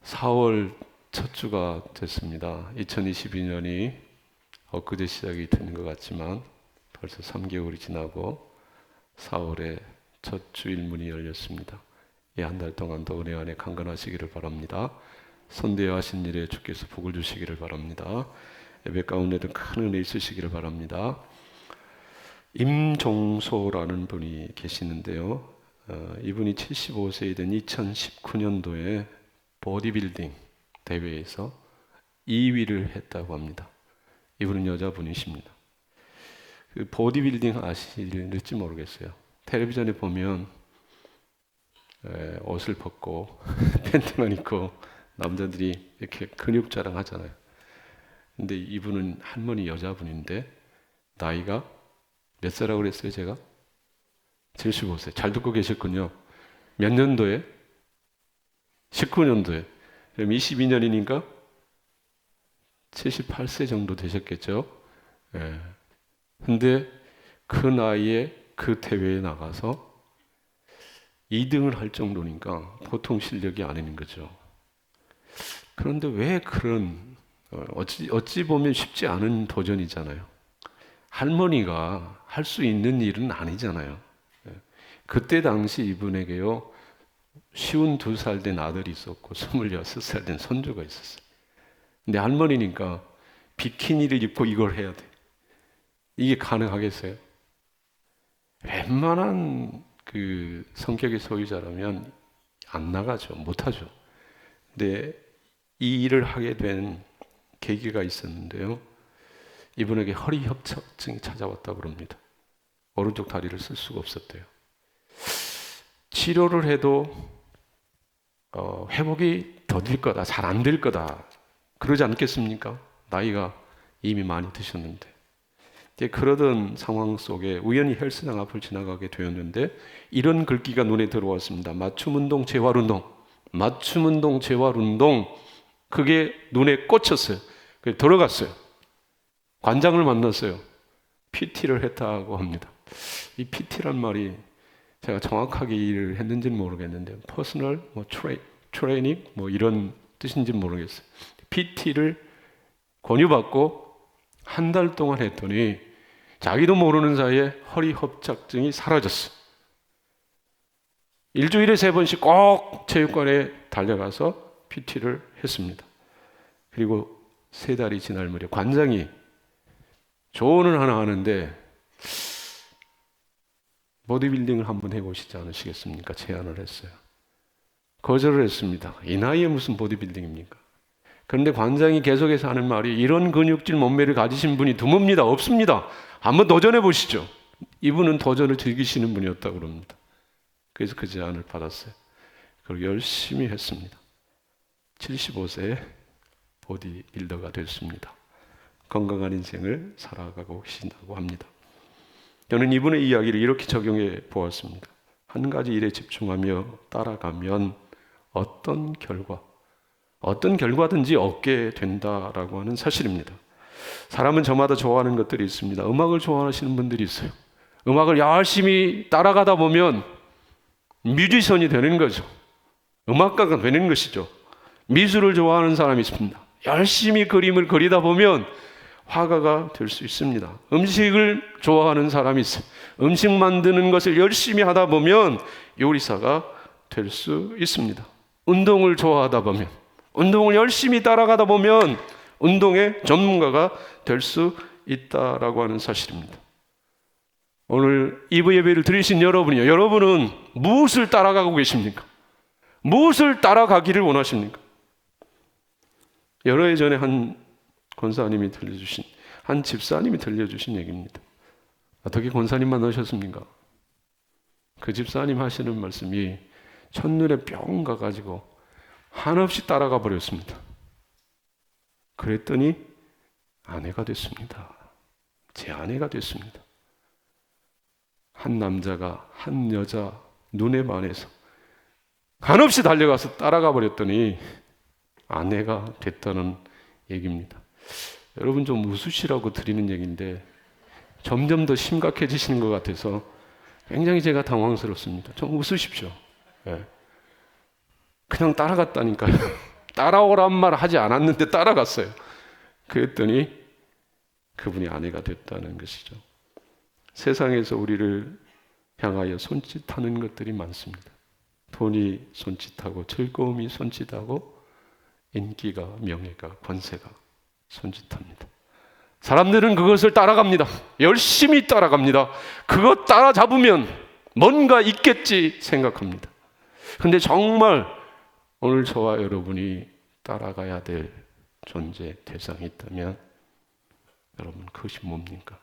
4월 첫 주가 됐습니다. 2022년이 엊그제 시작이 되는 것 같지만 벌써 3개월이 지나고 4월에 첫 주일문이 열렸습니다. 이 한 달 동안도 은혜 안에 강건하시기를 바랍니다. 선대하신 일에 주께서 복을 주시기를 바랍니다. 예배 가운데도 큰 은혜 있으시기를 바랍니다. 임종소라는 분이 계시는데요. 이분이 75세이 된 2019년도에 보디빌딩 대회에서 2위를 했다고 합니다. 이분은 여자분이십니다. 그 보디빌딩 아실지 모르겠어요. 텔레비전에 보면 옷을 벗고 팬티만 입고 남자들이 이렇게 근육 자랑하잖아요. 근데 이분은 할머니 여자분인데 나이가 몇 살이라고 그랬어요 제가? 75세. 잘 듣고 계셨군요. 몇 년도에? 19년도에. 그럼 22년이니까 78세 정도 되셨겠죠. 예. 근데 그 나이에 그 대회에 나가서 2등을 할 정도니까 보통 실력이 아닌 거죠. 그런데 왜 그런 어찌 보면 쉽지 않은 도전이잖아요. 할머니가 할 수 있는 일은 아니잖아요. 그때 당시 이분에게요 52살 된 아들이 있었고 26살 된 손주가 있었어요. 근데 할머니니까 비키니를 입고 이걸 해야 돼. 이게 가능하겠어요? 웬만한 그 성격의 소유자라면 안 나가죠. 못하죠. 근데 이 일을 하게 된 계기가 있었는데요. 이분에게 허리 협착증이 찾아왔다고 그럽니다. 오른쪽 다리를 쓸 수가 없었대요. 치료를 해도 회복이 더딜 거다, 잘 안 될 거다 그러지 않겠습니까? 나이가 이미 많이 드셨는데. 그러던 상황 속에 우연히 헬스장 앞을 지나가게 되었는데 이런 글귀가 눈에 들어왔습니다. 맞춤운동, 재활운동. 맞춤운동, 재활운동. 그게 눈에 꽂혔어요. 그래서 들어갔어요. 관장을 만났어요. PT를 했다고 합니다. 이 PT란 말이 제가 정확하게 일을 했는지는 모르겠는데 퍼스널 트레이닝 이런 뜻인지는 모르겠어요. PT를 권유받고 한 달 동안 했더니 자기도 모르는 사이에 허리 협착증이 사라졌어요. 일주일에 3번씩 꼭 체육관에 달려가서 PT를 했습니다. 그리고 3달이 지날 무렵 관장이 조언을 하나 하는데 보디빌딩을 한번 해보시지 않으시겠습니까? 제안을 했어요. 거절을 했습니다. 이 나이에 무슨 보디빌딩입니까? 그런데 관장이 계속해서 하는 말이 이런 근육질 몸매를 가지신 분이 드뭅니다. 없습니다. 한번 도전해 보시죠. 이분은 도전을 즐기시는 분이었다고 그럽니다. 그래서 그 제안을 받았어요. 그리고 열심히 했습니다. 75세에 보디빌더가 됐습니다. 건강한 인생을 살아가고 계신다고 합니다. 저는 이분의 이야기를 이렇게 적용해 보았습니다. 한 가지 일에 집중하며 따라가면 어떤 결과든지 얻게 된다라고 하는 사실입니다. 사람은 저마다 좋아하는 것들이 있습니다. 음악을 좋아하시는 분들이 있어요. 음악을 열심히 따라가다 보면 뮤지션이 되는 거죠. 음악가가 되는 것이죠. 미술을 좋아하는 사람이 있습니다. 열심히 그림을 그리다 보면 화가가 될 수 있습니다. 음식을 좋아하는 사람이 있어요. 음식 만드는 것을 열심히 하다 보면 요리사가 될 수 있습니다. 운동을 좋아하다 보면, 운동을 열심히 따라가다 보면 운동의 전문가가 될 수 있다라고 하는 사실입니다. 오늘 이브 예배를 드리신 여러분은 무엇을 따라가고 계십니까? 무엇을 따라가기를 원하십니까? 여러 해 전에 한 집사님이 들려주신 얘기입니다. 어떻게 권사님 만나셨습니까? 그 집사님 하시는 말씀이 첫눈에 뿅 가가지고 한없이 따라가 버렸습니다. 그랬더니 아내가 됐습니다. 제 아내가 됐습니다. 한 남자가 한 여자 눈에 반해서 한없이 달려가서 따라가 버렸더니 아내가 됐다는 얘기입니다. 여러분 좀 웃으시라고 드리는 얘기인데 점점 더 심각해지시는 것 같아서 굉장히 제가 당황스럽습니다. 좀 웃으십시오. 네. 그냥 따라갔다니까요. 따라오란 말 하지 않았는데 따라갔어요. 그랬더니 그분이 아내가 됐다는 것이죠. 세상에서 우리를 향하여 손짓하는 것들이 많습니다. 돈이 손짓하고 즐거움이 손짓하고 인기가, 명예가, 권세가 손짓합니다. 사람들은 그것을 따라갑니다. 열심히 따라갑니다. 그것 따라잡으면 뭔가 있겠지 생각합니다. 근데 정말 오늘 저와 여러분이 따라가야 될 존재, 대상이 있다면 여러분 그것이 뭡니까?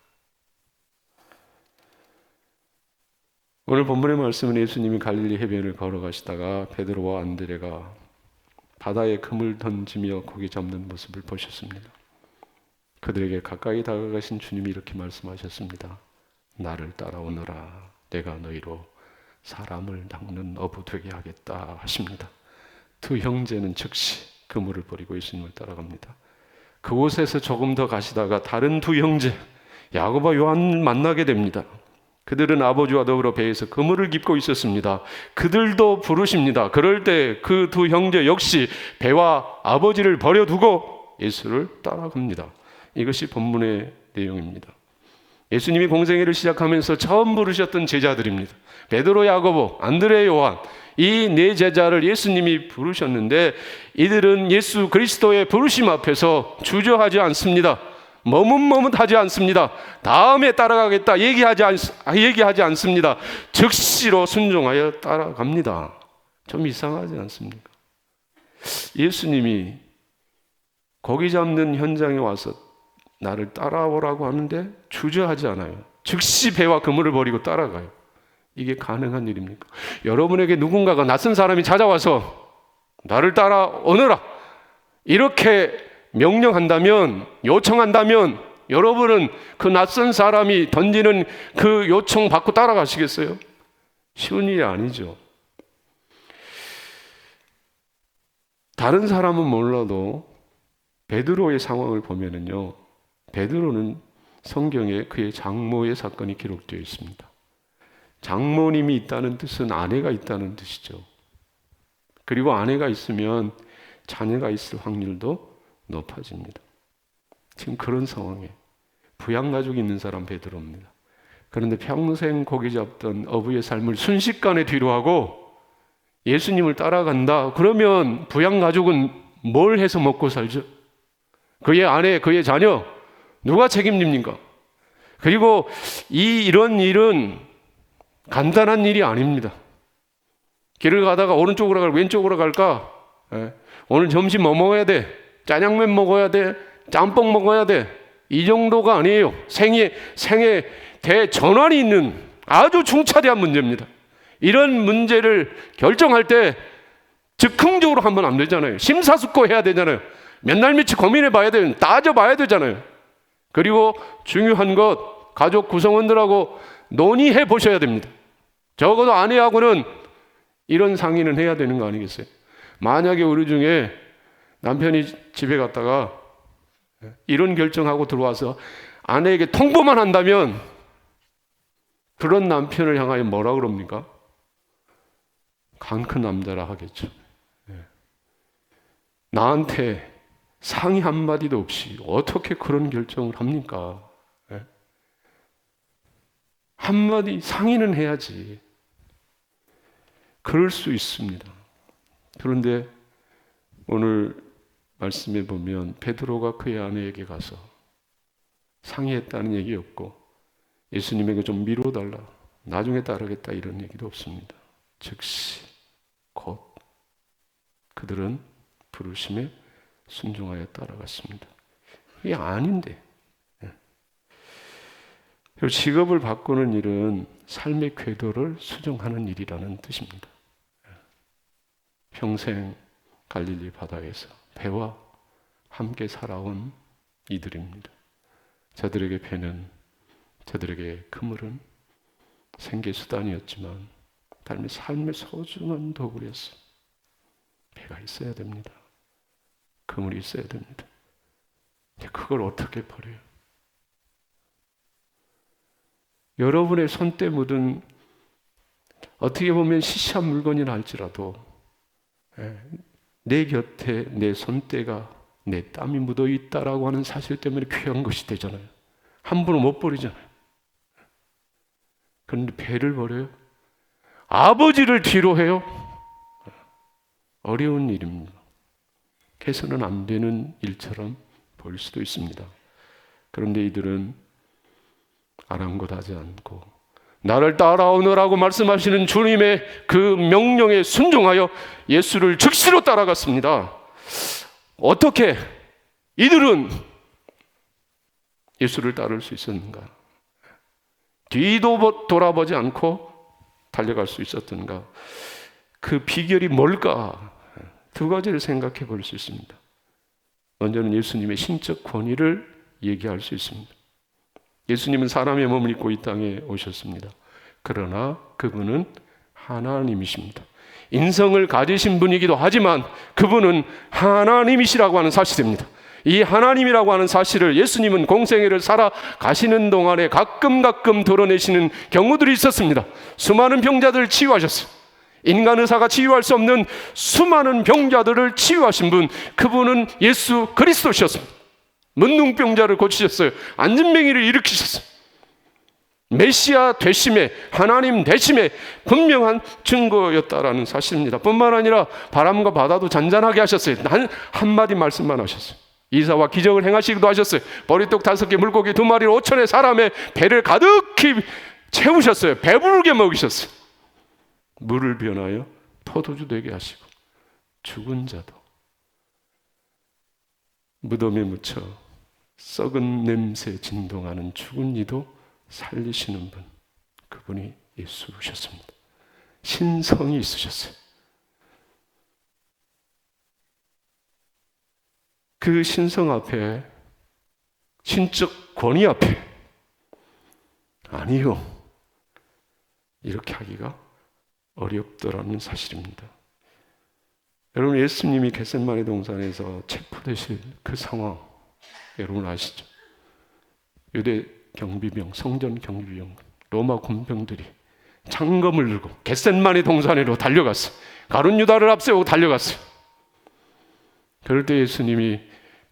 오늘 본문의 말씀은 예수님이 갈릴리 해변을 걸어가시다가 베드로와 안드레가 바다에 그물 던지며 고기 잡는 모습을 보셨습니다. 그들에게 가까이 다가가신 주님이 이렇게 말씀하셨습니다. 나를 따라오너라. 내가 너희로 사람을 낚는 어부 되게 하겠다 하십니다. 두 형제는 즉시 그물을 버리고 예수님을 따라갑니다. 그곳에서 조금 더 가시다가 다른 두 형제 야고보와 요한을 만나게 됩니다. 그들은 아버지와 더불어 배에서 그물을 깁고 있었습니다. 그들도 부르십니다. 그럴 때 그 두 형제 역시 배와 아버지를 버려두고 예수를 따라갑니다. 이것이 본문의 내용입니다. 예수님이 공생애를 시작하면서 처음 부르셨던 제자들입니다. 베드로, 야고보, 안드레, 요한, 이 네 제자를 예수님이 부르셨는데 이들은 예수 그리스도의 부르심 앞에서 주저하지 않습니다. 머뭇머뭇하지 않습니다. 다음에 따라가겠다 얘기하지 않습니다. 즉시로 순종하여 따라갑니다. 좀 이상하지 않습니까? 예수님이 고기 잡는 현장에 와서 나를 따라오라고 하는데 주저하지 않아요. 즉시 배와 그물을 버리고 따라가요. 이게 가능한 일입니까? 여러분에게 누군가가 낯선 사람이 찾아와서 나를 따라오너라 이렇게 명령한다면, 요청한다면 여러분은 그 낯선 사람이 던지는 그 요청 받고 따라가시겠어요? 쉬운 일이 아니죠. 다른 사람은 몰라도 베드로의 상황을 보면은요, 베드로는 성경에 그의 장모의 사건이 기록되어 있습니다. 장모님이 있다는 뜻은 아내가 있다는 뜻이죠. 그리고 아내가 있으면 자녀가 있을 확률도 높아집니다. 지금 그런 상황에 부양가족이 있는 사람 베드로입니다. 그런데 평생 고기 잡던 어부의 삶을 순식간에 뒤로하고 예수님을 따라간다. 그러면 부양가족은 뭘 해서 먹고 살죠? 그의 아내, 그의 자녀 누가 책임집니까? 그리고 이런 일은 간단한 일이 아닙니다. 길을 가다가 오른쪽으로 갈까 왼쪽으로 갈까? 오늘 점심 뭐 먹어야 돼? 짜장면 먹어야 돼? 짬뽕 먹어야 돼? 이 정도가 아니에요. 생애 대전환이 있는 아주 중차대한 문제입니다. 이런 문제를 결정할 때 즉흥적으로 하면 안 되잖아요. 심사숙고해야 되잖아요. 몇 날 며칠 고민해 봐야 돼요. 따져봐야 되잖아요. 그리고 중요한 것, 가족 구성원들하고 논의해 보셔야 됩니다. 적어도 아내하고는 이런 상의는 해야 되는 거 아니겠어요? 만약에 우리 중에 남편이 집에 갔다가 이런 결정하고 들어와서 아내에게 통보만 한다면 그런 남편을 향하여 뭐라 그럽니까? 강 큰 남자라 하겠죠. 나한테 상의 한마디도 없이 어떻게 그런 결정을 합니까? 한마디 상의는 해야지. 그럴 수 있습니다. 그런데 오늘 말씀에 보면 베드로가 그의 아내에게 가서 상의했다는 얘기 없고 예수님에게 좀 미뤄달라, 나중에 따르겠다 이런 얘기도 없습니다. 즉시 곧 그들은 부르심에 순종하여 따라갔습니다. 이게 아닌데. 직업을 바꾸는 일은 삶의 궤도를 수정하는 일이라는 뜻입니다. 평생 갈릴리 바다에서 배와 함께 살아온 이들입니다. 저들에게 배는, 저들에게 그물은 생계수단이었지만 삶의 소중한 도구였어요. 배가 있어야 됩니다. 그물이 있어야 됩니다. 그걸 어떻게 버려요? 여러분의 손때 묻은 어떻게 보면 시시한 물건이라 할지라도 내 곁에 내 손때가 내 땀이 묻어 있다라고 하는 사실 때문에 귀한 것이 되잖아요. 함부로 못 버리잖아요. 그런데 배를 버려요? 아버지를 뒤로 해요? 어려운 일입니다. 해서는 안 되는 일처럼 보일 수도 있습니다. 그런데 이들은 아랑곳하지 않고 나를 따라오너라고 말씀하시는 주님의 그 명령에 순종하여 예수를 즉시로 따라갔습니다. 어떻게 이들은 예수를 따를 수 있었는가? 뒤도 돌아보지 않고 달려갈 수 있었던가? 그 비결이 뭘까? 두 가지를 생각해 볼 수 있습니다. 먼저는 예수님의 신적 권위를 얘기할 수 있습니다. 예수님은 사람의 몸을 입고 이 땅에 오셨습니다. 그러나 그분은 하나님이십니다. 인성을 가지신 분이기도 하지만 그분은 하나님이시라고 하는 사실입니다. 이 하나님이라고 하는 사실을 예수님은 공생애를 살아가시는 동안에 가끔 드러내시는 경우들이 있었습니다. 수많은 병자들을 치유하셨어요. 인간 의사가 치유할 수 없는 수많은 병자들을 치유하신 분, 그분은 예수 그리스도셨습니다. 문둥병자를 고치셨어요. 안진뱅이를 일으키셨어요. 메시아 되심에, 하나님 되심에 분명한 증거였다라는 사실입니다. 뿐만 아니라 바람과 바다도 잔잔하게 하셨어요. 한마디 말씀만 하셨어요. 이사와 기적을 행하시기도 하셨어요. 보리떡 5개, 물고기 2마리 5천의 사람의 배를 가득히 채우셨어요. 배부르게 먹이셨어요. 물을 변하여 포도주 되게 하시고 죽은 자도 무덤에 묻혀 썩은 냄새 진동하는 죽은 이도 살리시는 분, 그분이 예수셨습니다. 신성이 있으셨어요. 그 신성 앞에, 신적 권위 앞에 아니요, 이렇게 하기가 어렵더라는 사실입니다. 여러분, 예수님이 겟세마네 동산에서 체포되실 그 상황 여러분 아시죠? 유대 경비병, 성전 경비병, 로마 군병들이 창검을 들고 겟세마네 동산으로 달려갔어요. 가룟 유다를 앞세우고 달려갔어요. 그럴 때 예수님이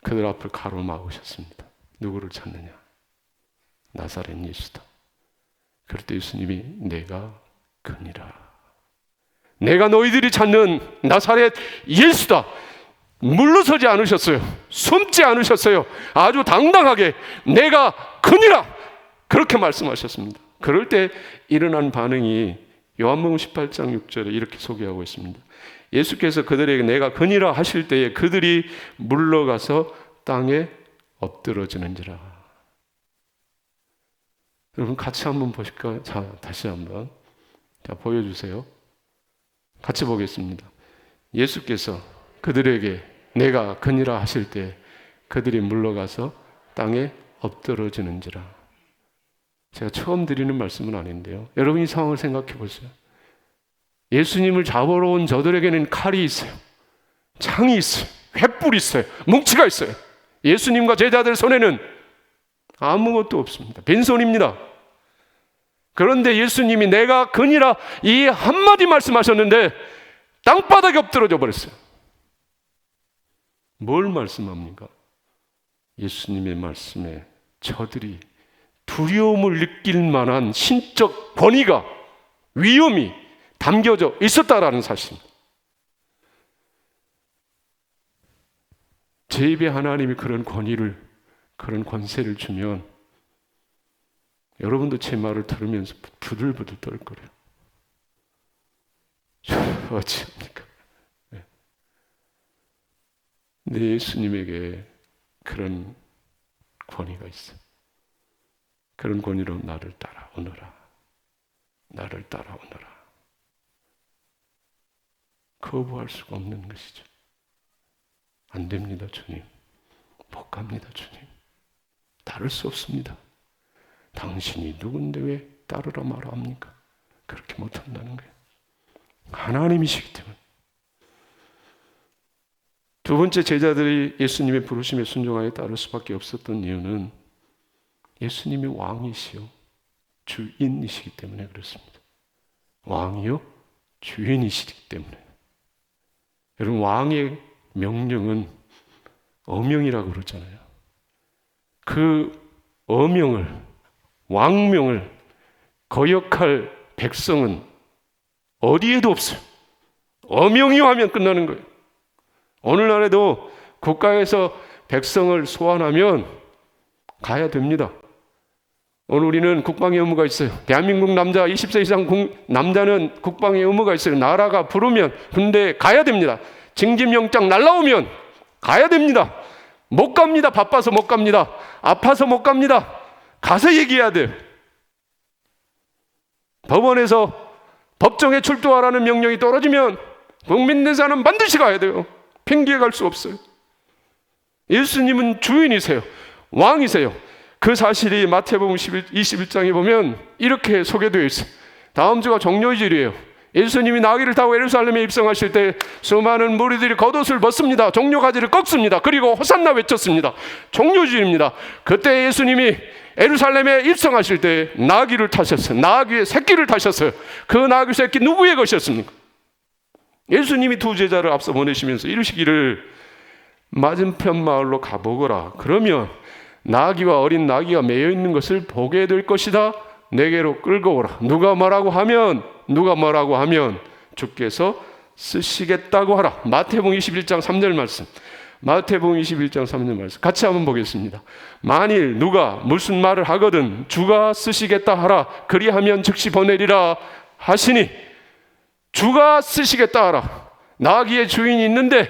그들 앞을 가로막으셨습니다. 누구를 찾느냐? 나사렛 예수다. 그럴 때 예수님이 내가 그니라. 내가 너희들이 찾는 나사렛 예수다. 물러서지 않으셨어요. 숨지 않으셨어요. 아주 당당하게 내가 그니라. 그렇게 말씀하셨습니다. 그럴 때 일어난 반응이 요한복음 18장 6절에 이렇게 소개하고 있습니다. 예수께서 그들에게 내가 그니라 하실 때에 그들이 물러가서 땅에 엎드러지는지라. 여러분 같이 한번 보실까요? 자, 다시 한번. 자, 보여주세요. 같이 보겠습니다. 예수께서 그들에게 내가 그니라 하실 때 그들이 물러가서 땅에 엎드러지는지라. 제가 처음 드리는 말씀은 아닌데요. 여러분 이 상황을 생각해 보세요. 예수님을 잡으러 온 저들에게는 칼이 있어요. 창이 있어요. 횃불이 있어요. 뭉치가 있어요. 예수님과 제자들 손에는 아무것도 없습니다. 빈손입니다. 그런데 예수님이 내가 그니라 이 한마디 말씀하셨는데 땅바닥에 엎드러져 버렸어요. 뭘 말씀합니까? 예수님의 말씀에 저들이 두려움을 느낄 만한 신적 권위가, 위험이 담겨져 있었다라는 사실입니다. 제 입에 하나님이 그런 권위를, 그런 권세를 주면 여러분도 제 말을 들으면서 부들부들 떨 거래요. 어찌합니까? 네. 근데 예수님에게 그런 권위가 있어. 그런 권위로 나를 따라오너라. 나를 따라오너라. 거부할 수가 없는 것이죠. 안 됩니다, 주님. 못 갑니다, 주님. 따를 수 없습니다. 당신이 누군데 왜 따르라 말아 합니까? 그렇게 못한다는 거예요. 하나님이시기 때문에. 두 번째, 제자들이 예수님의 부르심에 순종하여 따를 수밖에 없었던 이유는 예수님이 왕이시요 주인이시기 때문에 그렇습니다. 왕이요 주인이시기 때문에. 여러분, 왕의 명령은 어명이라고 그러잖아요. 그 어명을, 왕명을 거역할 백성은 어디에도 없어요. 어명이 하면 끝나는 거예요. 오늘날에도 국가에서 백성을 소환하면 가야 됩니다. 오늘 우리는 국방의 의무가 있어요. 대한민국 남자 20세 이상 남자는 국방의 의무가 있어요. 나라가 부르면 군대에 가야 됩니다. 징집영장 날라오면 가야 됩니다. 못 갑니다. 바빠서 못 갑니다. 아파서 못 갑니다. 가서 얘기해야 돼요. 법원에서 법정에 출두하라는 명령이 떨어지면 국민대사는 반드시 가야 돼요. 핑계에 갈 수 없어요. 예수님은 주인이세요. 왕이세요. 그 사실이 마태복음 21장에 보면 이렇게 소개되어 있어요. 다음 주가 종료주일이에요. 예수님이 나귀를 타고 예루살렘에 입성하실 때 수많은 무리들이 겉옷을 벗습니다. 종려가지를 꺾습니다. 그리고 호산나 외쳤습니다. 종료주일입니다. 그때 예수님이 예루살렘에 입성하실 때 나귀를 타셨어요. 나귀의 새끼를 타셨어요. 그 나귀 새끼 누구의 것이었습니까? 예수님이 두 제자를 앞서 보내시면서 이르시기를 맞은편 마을로 가보거라. 그러면 나귀와 어린 나귀가 매여 있는 것을 보게 될 것이다. 내게로 끌고 오라. 누가 뭐라고 하면 주께서 쓰시겠다고 하라. 마태복음 21장 3절 말씀. 마태복음 21장 3절 말씀. 같이 한번 보겠습니다. 만일 누가 무슨 말을 하거든 주가 쓰시겠다 하라. 그리하면 즉시 보내리라 하시니, 주가 쓰시겠다 하라. 나귀의 주인이 있는데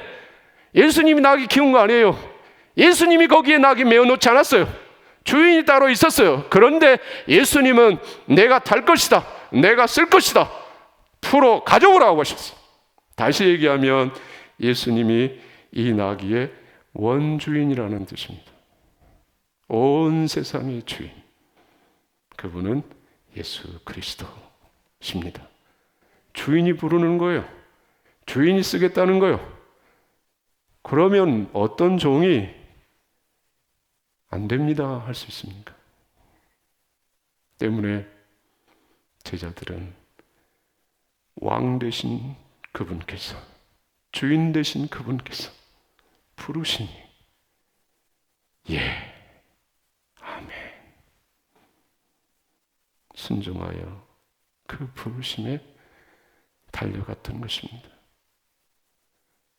예수님이 나귀 키운 거 아니에요. 예수님이 거기에 나귀 메어놓지 않았어요. 주인이 따로 있었어요. 그런데 예수님은 내가 탈 것이다, 내가 쓸 것이다, 풀어 가져오라고 하셨어요. 다시 얘기하면 예수님이 이 나귀의 원주인이라는 뜻입니다. 온 세상의 주인, 그분은 예수 그리스도십니다. 주인이 부르는 거예요. 주인이 쓰겠다는 거예요. 그러면 어떤 종이 안 됩니다 할 수 있습니까? 때문에 제자들은 왕 되신 그분께서, 주인 되신 그분께서 부르시니 예, 아멘, 순종하여 그 부르심에 달려갔던 것입니다.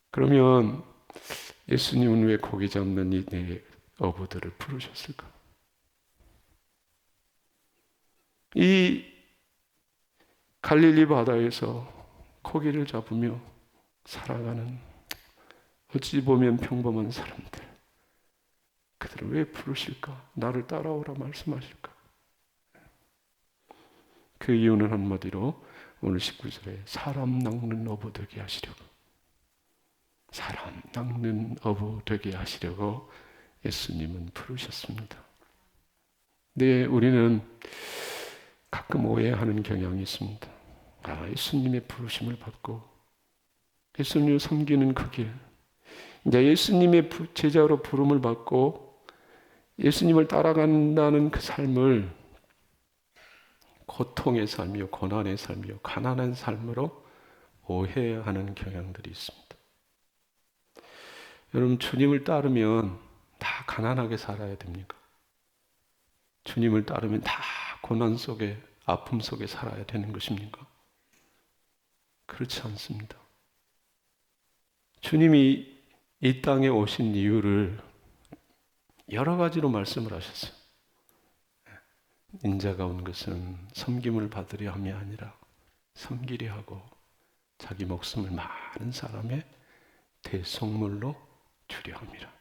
그러면 예수님은 왜 고기 잡는 이 네 어부들을 부르셨을까? 이 갈릴리 바다에서 고기를 잡으며 살아가는 어찌 보면 평범한 사람들, 그들을 왜 부르실까? 나를 따라오라 말씀하실까? 그 이유는 한마디로 오늘 19절에 사람 낚는 어부 되게 하시려고, 사람 낚는 어부 되게 하시려고 예수님은 부르셨습니다. 네, 우리는 가끔 오해하는 경향이 있습니다. 예수님의 부르심을 받고 예수님을 섬기는 그 길, 이제 예수님의 제자로 부름을 받고 예수님을 따라간다는 그 삶을 고통의 삶이요, 고난의 삶이요, 가난한 삶으로 오해하는 경향들이 있습니다. 여러분, 주님을 따르면 다 가난하게 살아야 됩니까? 주님을 따르면 다 고난 속에, 아픔 속에 살아야 되는 것입니까? 그렇지 않습니다. 주님이 이 땅에 오신 이유를 여러 가지로 말씀을 하셨어요. 인자가 온 것은 섬김을 받으려 함이 아니라 섬기려 하고 자기 목숨을 많은 사람의 대속물로 주려 함이라.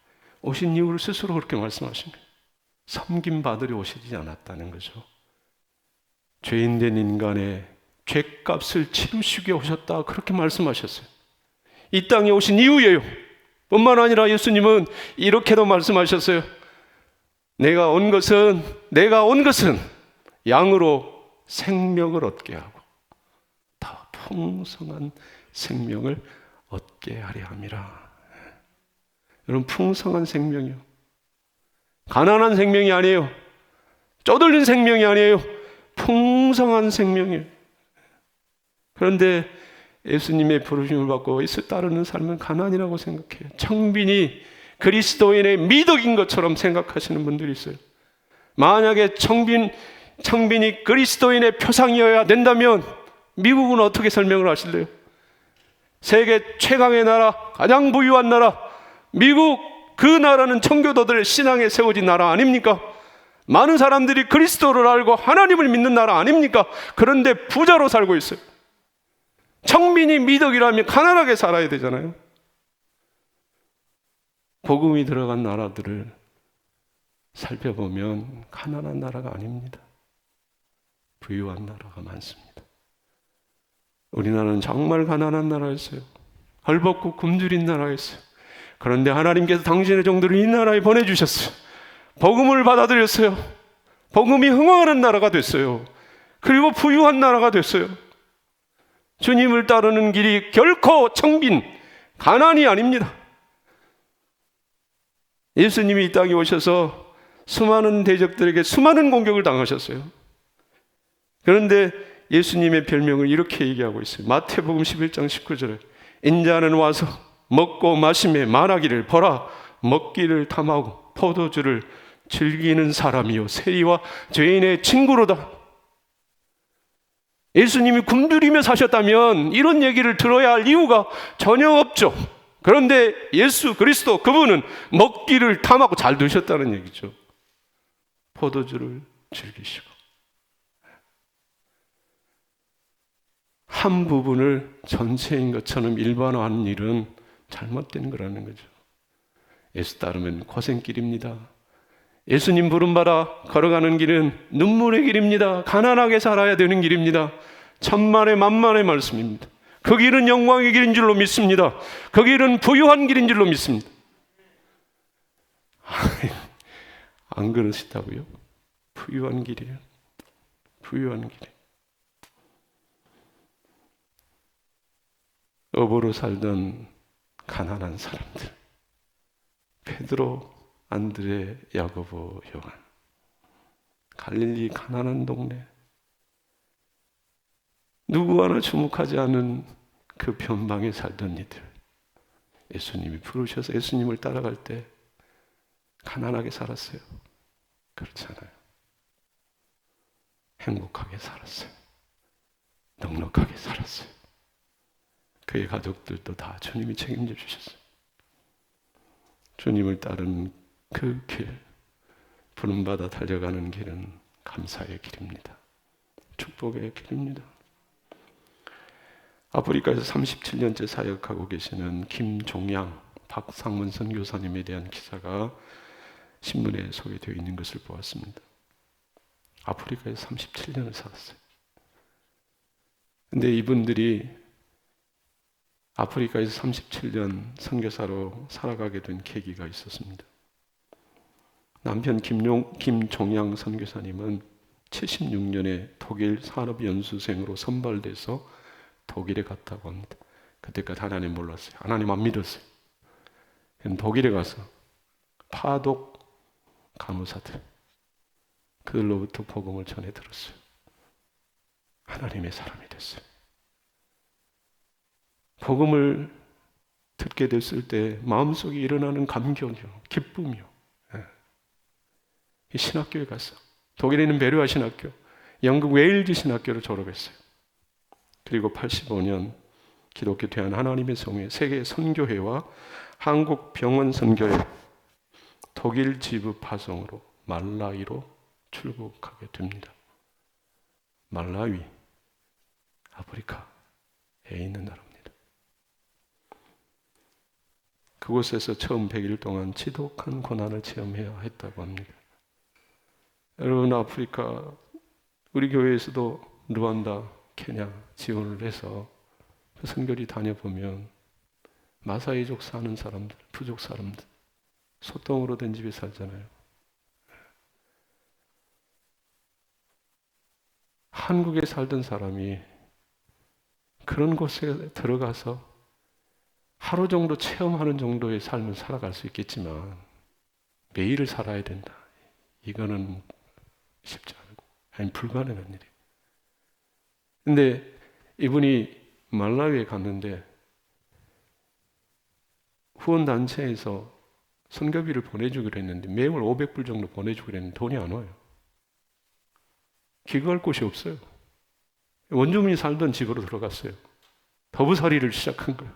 오신 이유를 스스로 그렇게 말씀하신 거예요. 섬김 받으려 오시지 않았다는 거죠. 죄인된 인간의 죄값을 치르시게 오셨다, 그렇게 말씀하셨어요. 이 땅에 오신 이유예요. 뿐만 아니라 예수님은 이렇게도 말씀하셨어요. 내가 온 것은 양으로 생명을 얻게 하고 더 풍성한 생명을 얻게 하려 함이라. 여러분, 풍성한 생명이요, 가난한 생명이 아니에요. 쪼들린 생명이 아니에요. 풍성한 생명이에요. 그런데 예수님의 부르심을 받고 예수 따르는 삶은 가난이라고 생각해요. 청빈이 그리스도인의 미덕인 것처럼 생각하시는 분들이 있어요. 만약에 청빈이 그리스도인의 표상이어야 된다면 미국은 어떻게 설명을 하실래요? 세계 최강의 나라, 가장 부유한 나라, 미국, 그 나라는 청교도들의 신앙에 세워진 나라 아닙니까? 많은 사람들이 그리스도를 알고 하나님을 믿는 나라 아닙니까? 그런데 부자로 살고 있어요. 청빈이 미덕이라면 가난하게 살아야 되잖아요. 복음이 들어간 나라들을 살펴보면 가난한 나라가 아닙니다. 부유한 나라가 많습니다. 우리나라는 정말 가난한 나라였어요. 헐벗고 굶주린 나라였어요. 그런데 하나님께서 당신의 종들을 이 나라에 보내주셨어요. 복음을 받아들였어요. 복음이 흥황하는 나라가 됐어요. 그리고 부유한 나라가 됐어요. 주님을 따르는 길이 결코 청빈, 가난이 아닙니다. 예수님이 이 땅에 오셔서 수많은 대적들에게 수많은 공격을 당하셨어요. 그런데 예수님의 별명을 이렇게 얘기하고 있어요. 마태복음 11장 19절에 인자는 와서 먹고 마시며 말하기를 보라 먹기를 탐하고 포도주를 즐기는 사람이요 세리와 죄인의 친구로다. 예수님이 굶주리며 사셨다면 이런 얘기를 들어야 할 이유가 전혀 없죠. 그런데 예수 그리스도 그분은 먹기를 탐하고 잘 드셨다는 얘기죠. 포도주를 즐기시고 한 부분을 전체인 것처럼 일반화하는 일은 잘못된 거라는 거죠. 예수 따르면 고생길입니다. 예수님 부름받아 걸어가는 길은 눈물의 길입니다. 가난하게 살아야 되는 길입니다. 천만의 만만의 말씀입니다. 그 길은 영광의 길인 줄로 믿습니다. 그 길은 부유한 길인 줄로 믿습니다. 안 그러시다고요? 부유한 길이에요. 부유한 길. 어부로 살던 가난한 사람들, 베드로, 안드레, 야고보, 요한, 갈릴리 가난한 동네, 누구 하나 주목하지 않은 그 변방에 살던 이들, 예수님이 부르셔서 예수님을 따라갈 때 가난하게 살았어요? 그렇지 않아요. 행복하게 살았어요. 넉넉하게 살았어요. 그의 가족들도 다 주님이 책임져 주셨어요. 주님을 따르는 그 길, 부름받아 달려가는 길은 감사의 길입니다. 축복의 길입니다. 아프리카에서 37년째 사역하고 계시는 김종양 박상문 선교사님에 대한 기사가 신문에 소개되어 있는 것을 보았습니다. 아프리카에서 37년을 살았어요. 근데 이분들이 아프리카에서 37년 선교사로 살아가게 된 계기가 있었습니다. 남편 김종양 선교사님은 76년에 독일 산업연수생으로 선발돼서 독일에 갔다고 합니다. 그때까지 하나님 몰랐어요. 하나님 안 믿었어요. 독일에 가서 파독 간호사들 그들로부터 복음을 전해 들었어요. 하나님의 사람이 됐어요. 복음을 듣게 됐을 때 마음속에 일어나는 감격이요, 기쁨이요. 신학교에 갔어. 독일에 있는 베르아 신학교, 영국 웨일즈 신학교를 졸업했어요. 그리고 85년 기독교 대한 하나님의 성회 세계 선교회와 한국 병원 선교회 독일 지부 파송으로 말라위로 출국하게 됩니다. 말라위, 아프리카에 있는 나라입니다. 그곳에서 처음 100일 동안 지독한 고난을 체험해야 했다고 합니다. 여러분, 아프리카 우리 교회에서도 루안다, 케냐 지원을 해서 그 선교리 다녀보면 마사이족 사는 사람들, 부족 사람들, 소똥으로 된 집에 살잖아요. 한국에 살던 사람이 그런 곳에 들어가서 하루 정도 체험하는 정도의 삶을 살아갈 수 있겠지만 매일을 살아야 된다. 이거는 쉽지 않고, 아니 불가능한 일이에요. 근데 이분이 말라위에 갔는데 후원단체에서 선교비를 보내주기로 했는데 매월 500불 정도 보내주기로 했는데 돈이 안 와요. 기거할 곳이 없어요. 원주민이 살던 집으로 들어갔어요. 더부살이를 시작한 거예요.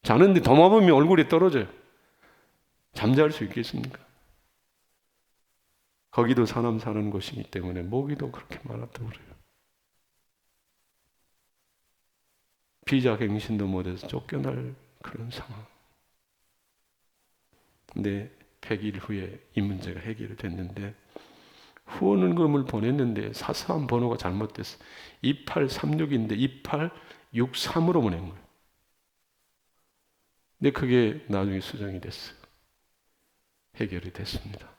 자는데 도마뱀이 얼굴에 떨어져요. 잠잘 수 있겠습니까? 거기도 사람 사는 곳이기 때문에 모기도 그렇게 많았다고 그래요. 비자갱신도 못해서 쫓겨날 그런 상황. 근데 100일 후에 이 문제가 해결이 됐는데 후원금을 보냈는데 사서한 번호가 잘못됐어. 2836인데 2863으로 보낸 거예요. 근데 그게 나중에 수정이 됐어요. 해결이 됐습니다.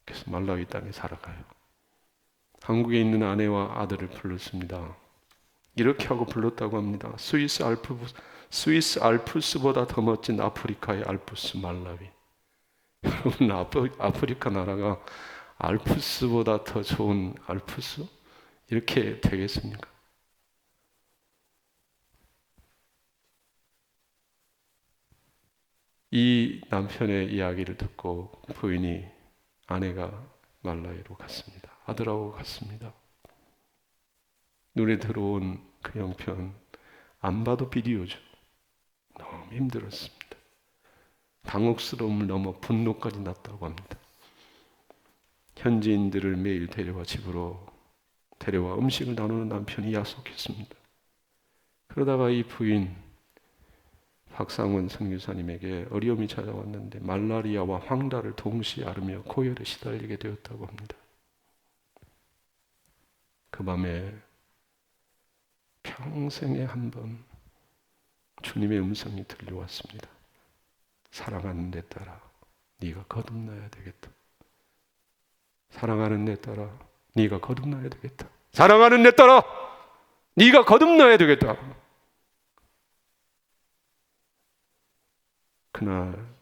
그래서 말라위 땅에 살아가요. 한국에 있는 아내와 아들을 불렀습니다. 이렇게 하고 불렀다고 합니다. 스위스 알프스보다 더 멋진 아프리카의 알프스 말라위. 여러분, 아프리카 나라가 알프스보다 더 좋은 알프스? 이렇게 되겠습니까? 이 남편의 이야기를 듣고 부인이 아내가 말라위로 갔습니다. 아들하고 갔습니다. 눈에 들어온 그 형편 안 봐도 비디오죠. 너무 힘들었습니다. 당혹스러움을 넘어 분노까지 났다고 합니다. 현지인들을 매일 집으로 데려와 음식을 나누는 남편이 약속했습니다. 그러다가 이 부인 박상원 선교사님에게 어려움이 찾아왔는데 말라리아와 황달을 동시에 앓으며 고열에 시달리게 되었다고 합니다. 그 밤에 평생에 한 번 주님의 음성이 들려왔습니다. 사랑하는 내 딸아, 네가 거듭나야 되겠다. 사랑하는 내 딸아, 네가 거듭나야 되겠다. 사랑하는 내 딸아, 네가 거듭나야 되겠다. 그날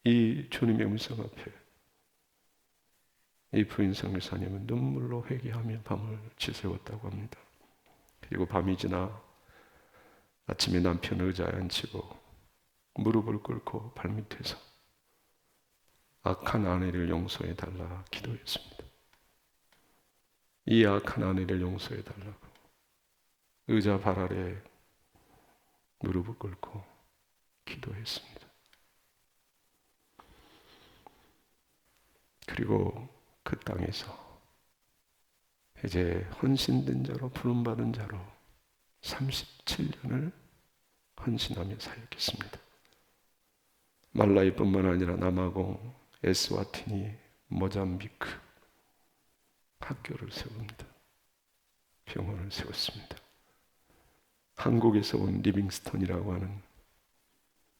이 주님의 음성 앞에 이 부인 선교사님은 눈물로 회개하며 밤을 지새웠다고 합니다. 그리고 밤이 지나 아침에 남편 의자에 앉히고 무릎을 꿇고 발밑에서 악한 아내를 용서해 달라 기도했습니다. 이 악한 아내를 용서해 달라고 의자 발 아래 무릎을 꿇고 기도했습니다. 그리고 그 땅에서 이제 헌신된 자로 부름받은 자로 37년을 헌신하며 사역했습니다. 말라위뿐만 아니라 남아공, 에스와티니, 모잠비크 학교를 세웁니다. 병원을 세웠습니다. 한국에서 온 리빙스턴이라고 하는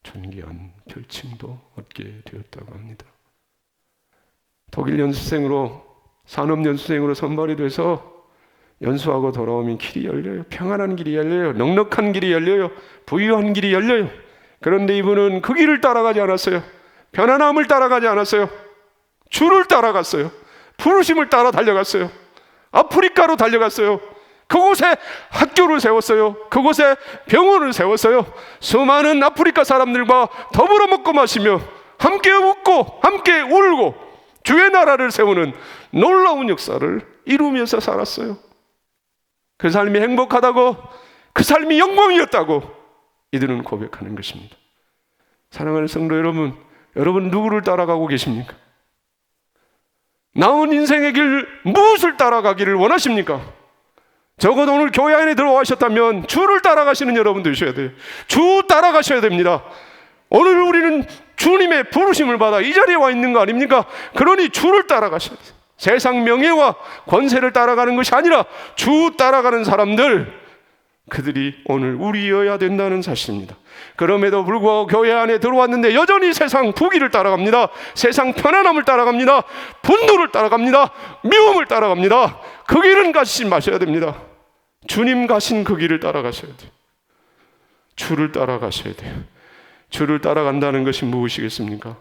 존귀한 별칭도 얻게 되었다고 합니다. 독일 연수생으로 산업연수생으로 선발이 돼서 연수하고 돌아오면 길이 열려요. 평안한 길이 열려요. 넉넉한 길이 열려요. 부유한 길이 열려요. 그런데 이분은 그 길을 따라가지 않았어요. 편안함을 따라가지 않았어요. 주를 따라갔어요. 부르심을 따라 달려갔어요. 아프리카로 달려갔어요. 그곳에 학교를 세웠어요. 그곳에 병원을 세웠어요. 수많은 아프리카 사람들과 더불어 먹고 마시며 함께 웃고 함께 울고 주의 나라를 세우는 놀라운 역사를 이루면서 살았어요. 그 삶이 행복하다고, 그 삶이 영광이었다고 이들은 고백하는 것입니다. 사랑하는 성도 여러분, 여러분 누구를 따라가고 계십니까? 남은 인생의 길 무엇을 따라가기를 원하십니까? 적어도 오늘 교회 안에 들어와셨다면 주를 따라가시는 여러분 되셔야 돼요. 주 따라가셔야 됩니다. 오늘 우리는 주님의 부르심을 받아 이 자리에 와 있는 거 아닙니까? 그러니 주를 따라가셔야 돼요. 세상 명예와 권세를 따라가는 것이 아니라 주 따라가는 사람들, 그들이 오늘 우리여야 된다는 사실입니다. 그럼에도 불구하고 교회 안에 들어왔는데 여전히 세상 부귀를 따라갑니다. 세상 편안함을 따라갑니다. 분노를 따라갑니다. 미움을 따라갑니다. 그 길은 가시지 마셔야 됩니다. 주님 가신 그 길을 따라가셔야 돼요. 주를 따라가셔야 돼요. 주를 따라간다는 것이 무엇이겠습니까?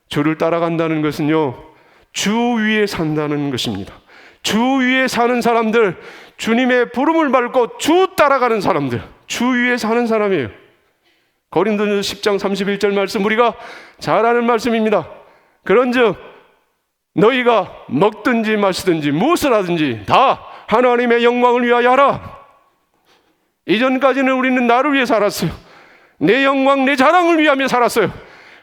주를 따라간다는 것은요, 주 위에 산다는 것입니다. 주 위에 사는 사람들, 주님의 부름을 밟고 주 따라가는 사람들, 주 위에 사는 사람이에요. 고린도전서 10장 31절 말씀, 우리가 잘 아는 말씀입니다. 그런즉 너희가 먹든지 마시든지 무엇을 하든지 다 하나님의 영광을 위하여 하라. 이전까지는 우리는 나를 위해 살았어요. 내 영광, 내 자랑을 위하며 살았어요.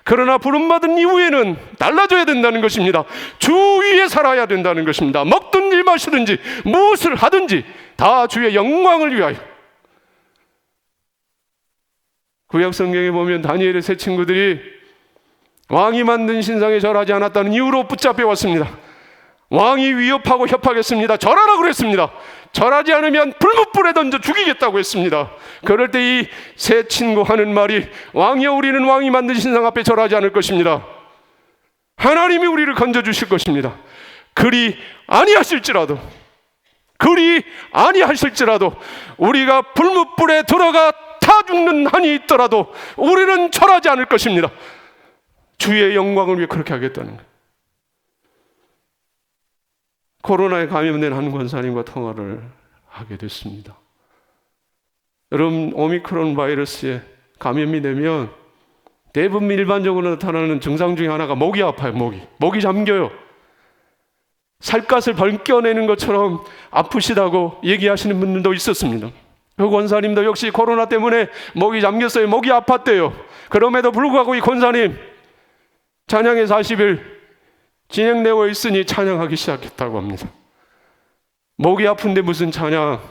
그러나 부름받은 이후에는 달라져야 된다는 것입니다. 주 위에 살아야 된다는 것입니다. 먹든지 마시든지 무엇을 하든지 다 주의 영광을 위하여. 구약 성경에 보면 다니엘의 세 친구들이 왕이 만든 신상에 절하지 않았다는 이유로 붙잡혀 왔습니다. 왕이 위협하고 협박했습니다. 절하라 그랬습니다. 절하지 않으면 불못불에 던져 죽이겠다고 했습니다. 그럴 때 이 세 친구 하는 말이, 왕이여, 우리는 왕이 만든 신상 앞에 절하지 않을 것입니다. 하나님이 우리를 건져주실 것입니다. 그리 아니하실지라도 우리가 불못불에 들어가 타 죽는 한이 있더라도 우리는 절하지 않을 것입니다. 주의 영광을 위해 그렇게 하겠다는 거예요. 코로나에 감염된 한 권사님과 통화를 하게 됐습니다. 여러분, 오미크론 바이러스에 감염이 되면 대부분 일반적으로 나타나는 증상 중에 하나가 목이 아파요. 목이 잠겨요. 살갗을 벗겨내는 것처럼 아프시다고 얘기하시는 분들도 있었습니다. 그 권사님도 역시 코로나 때문에 목이 잠겼어요. 목이 아팠대요. 그럼에도 불구하고 이 권사님 찬양의 40일 진행되고 있으니 찬양하기 시작했다고 합니다. 목이 아픈데 무슨 찬양,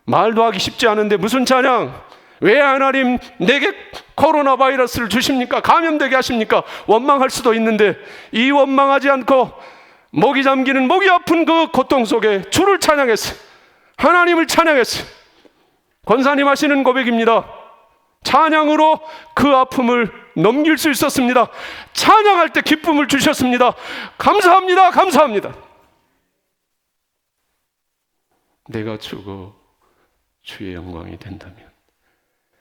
말도 하기 쉽지 않은데 무슨 찬양, 왜 하나님 내게 코로나 바이러스를 주십니까? 감염되게 하십니까? 원망할 수도 있는데 이 원망하지 않고 목이 잠기는, 목이 아픈 그 고통 속에 주를 찬양했어요. 하나님을 찬양했어요. 권사님 하시는 고백입니다. 찬양으로 그 아픔을 넘길 수 있었습니다. 찬양할 때 기쁨을 주셨습니다. 감사합니다. 감사합니다. 내가 죽어 주의 영광이 된다면,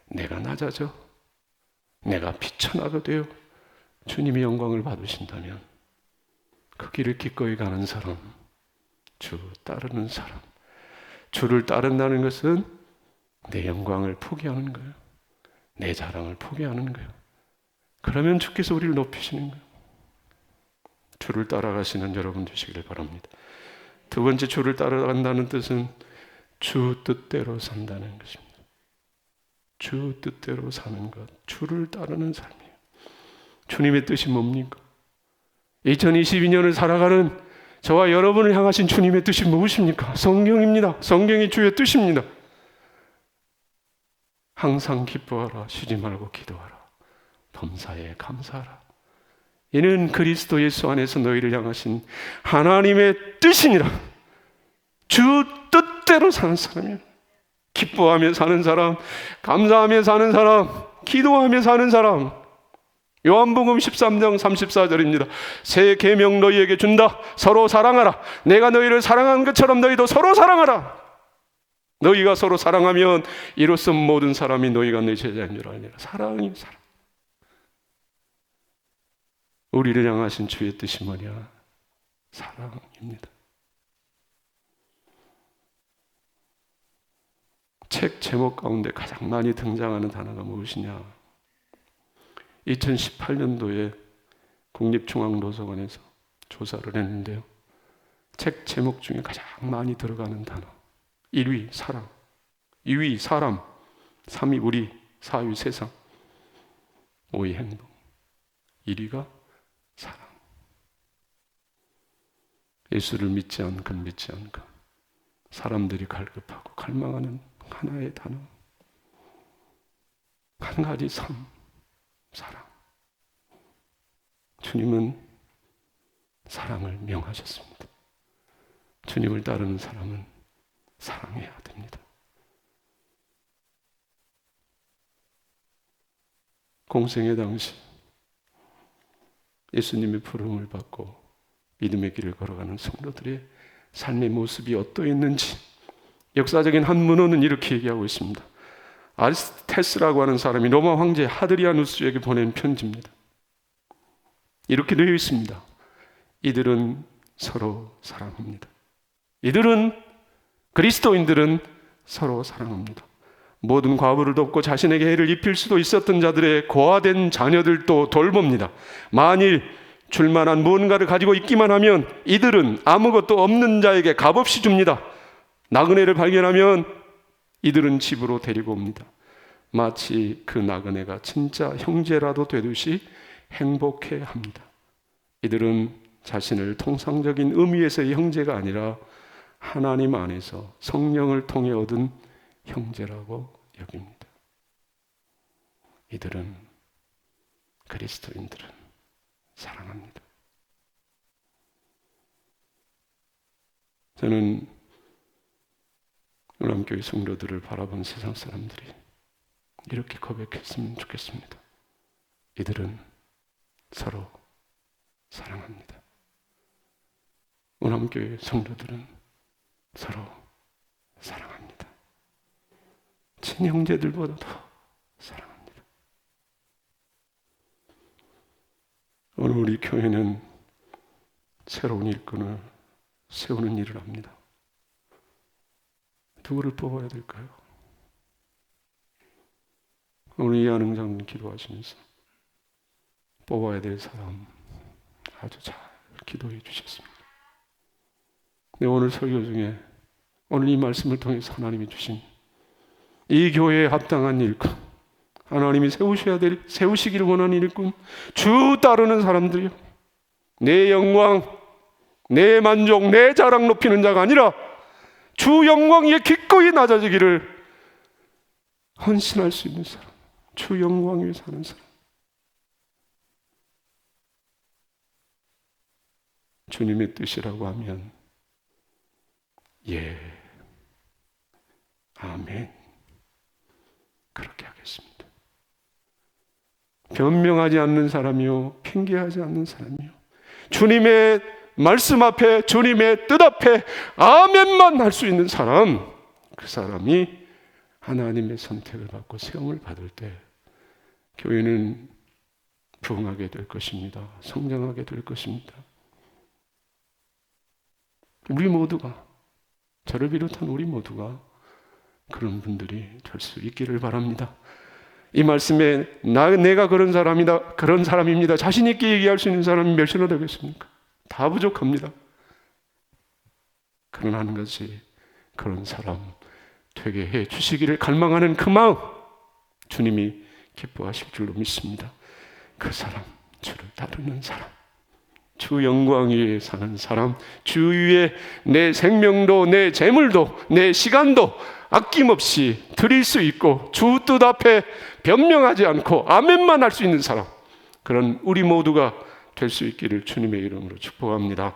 내가 낮아져 내가 비천하게 되어 주님의 영광을 받으신다면, 그 길을 기꺼이 가는 사람, 주 따르는 사람, 주를 따른다는 것은 내 영광을 포기하는 거예요. 내 자랑을 포기하는 거예요. 그러면 주께서 우리를 높이시는 거예요. 주를 따라가시는 여러분 되시기를 바랍니다. 두 번째, 주를 따라간다는 뜻은 주 뜻대로 산다는 것입니다. 주 뜻대로 사는 것, 주를 따르는 삶이에요. 주님의 뜻이 뭡니까? 2022년을 살아가는 저와 여러분을 향하신 주님의 뜻이 무엇입니까? 성경입니다. 성경이 주의 뜻입니다. 항상 기뻐하라, 쉬지 말고 기도하라, 범사에 감사하라. 이는 그리스도 예수 안에서 너희를 향하신 하나님의 뜻이니라. 주 뜻대로 사는 사람이에요. 기뻐하며 사는 사람, 감사하며 사는 사람, 기도하며 사는 사람. 요한복음 13장 34절입니다. 새 계명 너희에게 준다. 서로 사랑하라. 내가 너희를 사랑한 것처럼 너희도 서로 사랑하라. 너희가 서로 사랑하면 이로써 모든 사람이 너희가 내 제자인 줄 알리라. 사랑이 사랑. 우리를 향하신 주의 뜻이 뭐냐? 사랑입니다. 책 제목 가운데 가장 많이 등장하는 단어가 무엇이냐? 2018년도에 국립중앙도서관에서 조사를 했는데요, 책 제목 중에 가장 많이 들어가는 단어 1위 사랑, 2위 사람, 3위 우리, 4위 세상, 5위 행동, 1위가 사랑. 예수를 믿지 않건 믿지 않건 사람들이 갈급하고 갈망하는 하나의 단어, 한 가지 삶, 사랑. 주님은 사랑을 명하셨습니다. 주님을 따르는 사람은 사랑해야 됩니다. 공생의 당시 예수님의 부름을 받고 믿음의 길을 걸어가는 성도들의 삶의 모습이 어떠했는지 역사적인 한 문헌은 이렇게 얘기하고 있습니다. 아리스테스라고 하는 사람이 로마 황제 하드리아누스에게 보낸 편지입니다. 이렇게 되어 있습니다. 이들은 서로 사랑합니다. 그리스도인들은 서로 사랑합니다. 모든 과부를 돕고 자신에게 해를 입힐 수도 있었던 자들의 고아된 자녀들도 돌봅니다. 만일 줄만한 무언가를 가지고 있기만 하면 이들은 아무것도 없는 자에게 값없이 줍니다. 나그네를 발견하면 이들은 집으로 데리고 옵니다. 마치 그 나그네가 진짜 형제라도 되듯이 행복해합니다. 이들은 자신을 통상적인 의미에서의 형제가 아니라 하나님 안에서 성령을 통해 얻은 형제라고 여깁니다. 그리스도인들은 사랑합니다. 저는 열람교회 성도들을 바라본 세상 사람들이 이렇게 고백했으면 좋겠습니다. 이들은 서로 사랑합니다. 열람교회 성도들은 서로 사랑합니다. 친형제들보다도 사랑합니다. 오늘 우리 교회는 새로운 일꾼을 세우는 일을 합니다. 누구를 뽑아야 될까요? 오늘 이한흥 장로님 기도하시면서 뽑아야 될 사람 아주 잘 기도해 주셨습니다. 네, 오늘 설교 중에 오늘 이 말씀을 통해서 하나님이 주신 이 교회에 합당한 일꾼, 하나님이 세우시기를 원하는 일꾼, 주 따르는 사람들이요, 내 영광, 내 만족, 내 자랑 높이는 자가 아니라 주 영광 위에 기꺼이 낮아지기를 헌신할 수 있는 사람, 주 영광 위에 사는 사람, 주님의 뜻이라고 하면 예, 아멘, 그렇게 하겠습니다. 변명하지 않는 사람이요, 핑계하지 않는 사람이요, 주님의 말씀 앞에, 주님의 뜻 앞에 아멘만 할 수 있는 사람, 그 사람이 하나님의 선택을 받고 세움을 받을 때 교회는 부흥하게 될 것입니다. 성장하게 될 것입니다. 우리 모두가, 저를 비롯한 우리 모두가 그런 분들이 될 수 있기를 바랍니다. 이 말씀에 내가 그런 사람입니다. 자신 있게 얘기할 수 있는 사람이 몇이나 되겠습니까? 다 부족합니다. 그러나 하는 것이 그런 사람 되게 해 주시기를 갈망하는 그 마음, 주님이 기뻐하실 줄로 믿습니다. 그 사람, 주를 따르는 사람, 주 영광 위에 사는 사람, 주 위에 내 생명도, 내 재물도, 내 시간도 아낌없이 드릴 수 있고 주 뜻 앞에 변명하지 않고 아멘만 할 수 있는 사람, 그런 우리 모두가 될 수 있기를 주님의 이름으로 축복합니다.